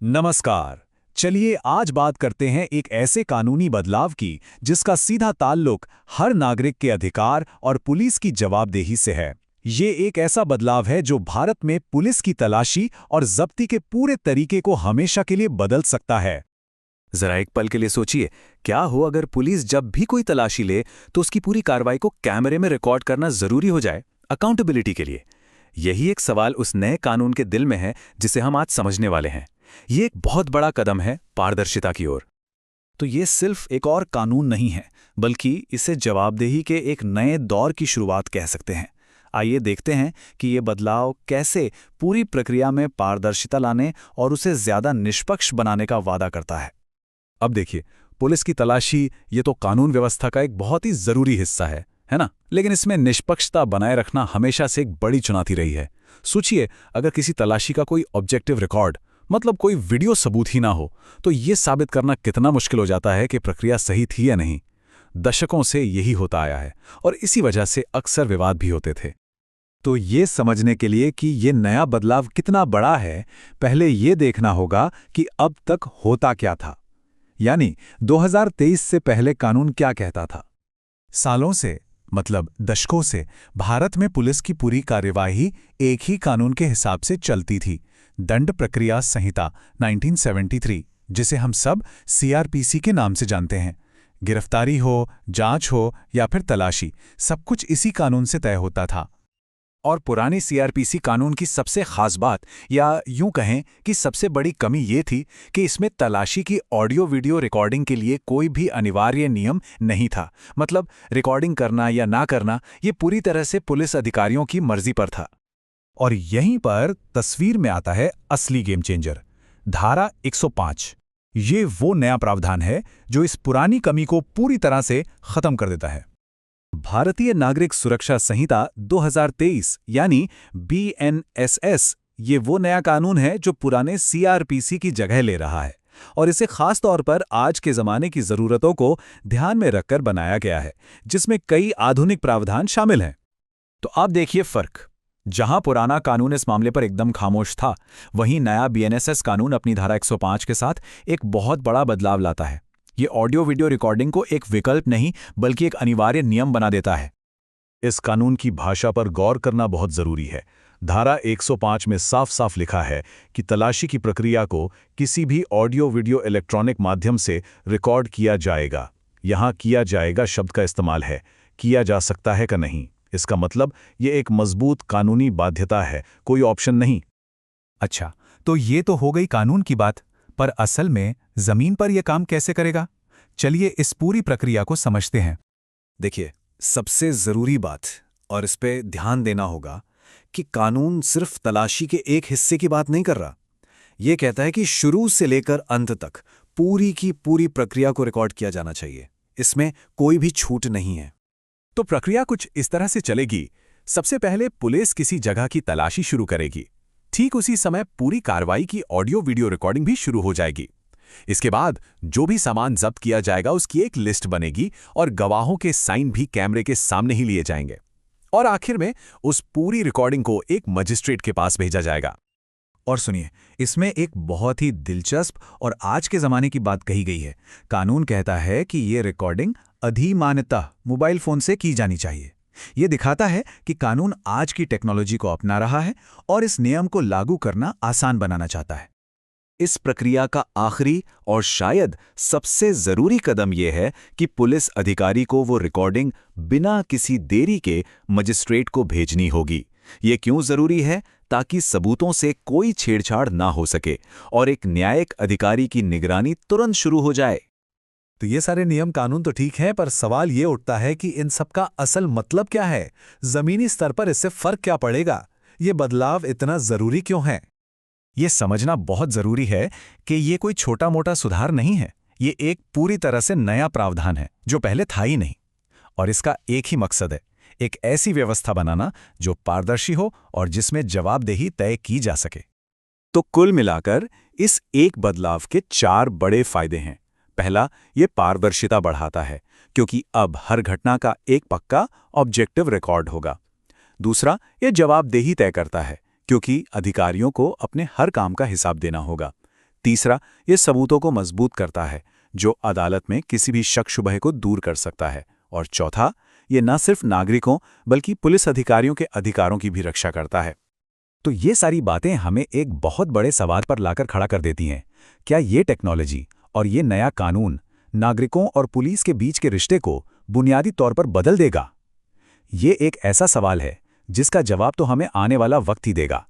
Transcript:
नमस्कार। चलिए आज बात करते हैं एक ऐसे कानूनी बदलाव की जिसका सीधा ताल्लुक हर नागरिक के अधिकार और पुलिस की जवाबदेही से है। ये एक ऐसा बदलाव है जो भारत में पुलिस की तलाशी और जब्ती के पूरे तरीके को हमेशा के लिए बदल सकता है। जरा एक पल के लिए सोचिए, क्या हो अगर पुलिस जब भी कोई तलाशी ले तो उसकी पूरी कार्रवाई को कैमरे में रिकॉर्ड करना जरूरी हो जाए, अकाउंटेबिलिटी के लिए। यही एक सवाल उस नए कानून के दिल में है जिसे हम आज समझने वाले हैं। ये एक बहुत बड़ा कदम है पारदर्शिता की ओर। तो ये सिर्फ एक और कानून नहीं है, बल्कि इसे जवाबदेही के एक नए दौर की शुरुआत कह सकते हैं। आइए देखते हैं कि ये बदलाव कैसे पूरी प्रक्रिया में पारदर्शिता लाने और उसे ज्यादा निष्पक्ष बनाने का वादा करता है। अब देखिए, पुलिस की तलाशी ये तो कानून व्यवस्था का एक बहुत ही जरूरी हिस्सा है ना? लेकिन इसमें निष्पक्षता बनाए रखना हमेशा से एक बड़ी चुनौती रही है। सोचिए, अगर किसी तलाशी का कोई ऑब्जेक्टिव रिकॉर्ड, मतलब कोई वीडियो सबूत ही ना हो, तो ये साबित करना कितना मुश्किल हो जाता है कि प्रक्रिया सही थी या नहीं। दशकों से यही होता आया है और इसी वजह से अक्सर विवाद भी होते थे। तो ये समझने के लिए कि ये नया बदलाव कितना बड़ा है, पहले ये देखना होगा कि अब तक होता क्या था। यानी 2023 से पहले कानून क्या कहता था। सालों से, मतलब दशकों से, भारत में पुलिस की पूरी कार्यवाही एक ही कानून के हिसाब से चलती थी। दंड प्रक्रिया संहिता 1973, जिसे हम सब सीआरपीसी के नाम से जानते हैं। गिरफ्तारी हो, जांच हो या फिर तलाशी, सब कुछ इसी कानून से तय होता था। और पुरानी सीआरपीसी कानून की सबसे खास बात, या यूं कहें कि सबसे बड़ी कमी ये थी कि इसमें तलाशी की ऑडियो वीडियो रिकॉर्डिंग के लिए कोई भी अनिवार्य नियम नहीं था। मतलब रिकॉर्डिंग करना या ना करना ये पूरी तरह से पुलिस अधिकारियों की मर्जी पर था। और यहीं पर तस्वीर में आता है असली गेम चेंजर, धारा 105। ये वो नया प्रावधान है जो इस पुरानी कमी को पूरी तरह से खत्म कर देता है। भारतीय नागरिक सुरक्षा संहिता 2023 यानी बीएनएसएस, ये वो नया कानून है जो पुराने सीआरपीसी की जगह ले रहा है और इसे खास तौर पर आज के जमाने की जरूरतों को ध्यान में रखकर बनाया गया है, जिसमें कई आधुनिक प्रावधान शामिल हैं। तो आप देखिए फर्क। जहां पुराना कानून इस मामले पर एकदम खामोश था, वहीं नया बीएनएसएस कानून अपनी धारा 105 के साथ एक बहुत बड़ा बदलाव लाता है। ये ऑडियो वीडियो रिकॉर्डिंग को एक विकल्प नहीं बल्कि एक अनिवार्य नियम बना देता है। इस कानून की भाषा पर गौर करना बहुत जरूरी है। धारा 105 में साफ साफ लिखा है कि तलाशी की प्रक्रिया को किसी भी ऑडियो वीडियो इलेक्ट्रॉनिक माध्यम से रिकॉर्ड किया जाएगा। यहां किया जाएगा शब्द का इस्तेमाल है, किया जा सकता है का नहीं। इसका मतलब ये एक मजबूत कानूनी बाध्यता है, कोई ऑप्शन नहीं। अच्छा, तो ये तो हो गई कानून की बात, पर असल में जमीन पर यह काम कैसे करेगा? चलिए इस पूरी प्रक्रिया को समझते हैं। देखिए, सबसे जरूरी बात, और इस पे ध्यान देना होगा, कि कानून सिर्फ तलाशी के एक हिस्से की बात नहीं कर रहा। यह कहता है कि शुरू से लेकर अंत तक पूरी की पूरी प्रक्रिया को रिकॉर्ड किया जाना चाहिए। इसमें कोई भी छूट नहीं है। तो प्रक्रिया कुछ इस तरह से चलेगी। सबसे पहले पुलिस किसी जगह की तलाशी शुरू करेगी। ठीक उसी समय पूरी कार्रवाई की ऑडियो वीडियो रिकॉर्डिंग भी शुरू हो जाएगी। इसके बाद जो भी सामान जब्त किया जाएगा उसकी एक लिस्ट बनेगी और गवाहों के साइन भी कैमरे के सामने ही लिए जाएंगे। और आखिर में उस पूरी रिकॉर्डिंग को एक मजिस्ट्रेट के पास भेजा जाएगा। और सुनिए, इसमें एक बहुत ही दिलचस्प और आज के ज़माने की बात कही गई है। कानून कहता है कि ये रिकॉर्डिंग अधिमानतः मोबाइल फ़ोन से की जानी चाहिए। ये दिखाता है कि कानून आज की टेक्नोलॉजी को अपना रहा है और इस नियम को लागू करना आसान बनाना चाहता है। इस प्रक्रिया का आखिरी और शायद सबसे ज़रूरी कदम यह है कि पुलिस अधिकारी को वो रिकॉर्डिंग बिना किसी देरी के मजिस्ट्रेट को भेजनी होगी। ये क्यों ज़रूरी है? ताकि सबूतों से कोई छेड़छाड़ ना हो सके और एक न्यायिक अधिकारी की निगरानी तुरंत शुरू हो जाए। तो ये सारे नियम कानून तो ठीक है, पर सवाल ये उठता है कि इन सब का असल मतलब क्या है? जमीनी स्तर पर इससे फर्क क्या पड़ेगा? ये बदलाव इतना जरूरी क्यों है? ये समझना बहुत जरूरी है कि ये कोई छोटा मोटा सुधार नहीं है। ये एक पूरी तरह से नया प्रावधान है जो पहले था ही नहीं। और इसका एक ही मकसद है, एक ऐसी व्यवस्था बनाना जो पारदर्शी हो और जिसमें जवाबदेही तय की जा सके। तो कुल मिलाकर इस एक बदलाव के 4 बड़े फायदे हैं। पहला, ये पारदर्शिता बढ़ाता है क्योंकि अब हर घटना का एक पक्का ऑब्जेक्टिव रिकॉर्ड होगा। दूसरा, ये जवाबदेही तय करता है क्योंकि अधिकारियों को अपने हर काम का हिसाब देना होगा। तीसरा, ये सबूतों को मजबूत करता है, जो अदालत में किसी भी शक शुबह को दूर कर सकता है। और चौथा, ये न सिर्फ नागरिकों बल्कि पुलिस अधिकारियों के अधिकारों की भी रक्षा करता है। तो ये सारी बातें हमें एक बहुत बड़े सवाल पर लाकर खड़ा कर देती हैं। क्या ये टेक्नोलॉजी और ये नया कानून नागरिकों और पुलिस के बीच के रिश्ते को बुनियादी तौर पर बदल देगा? ये एक ऐसा सवाल है जिसका जवाब तो हमें आने वाला वक्त ही देगा।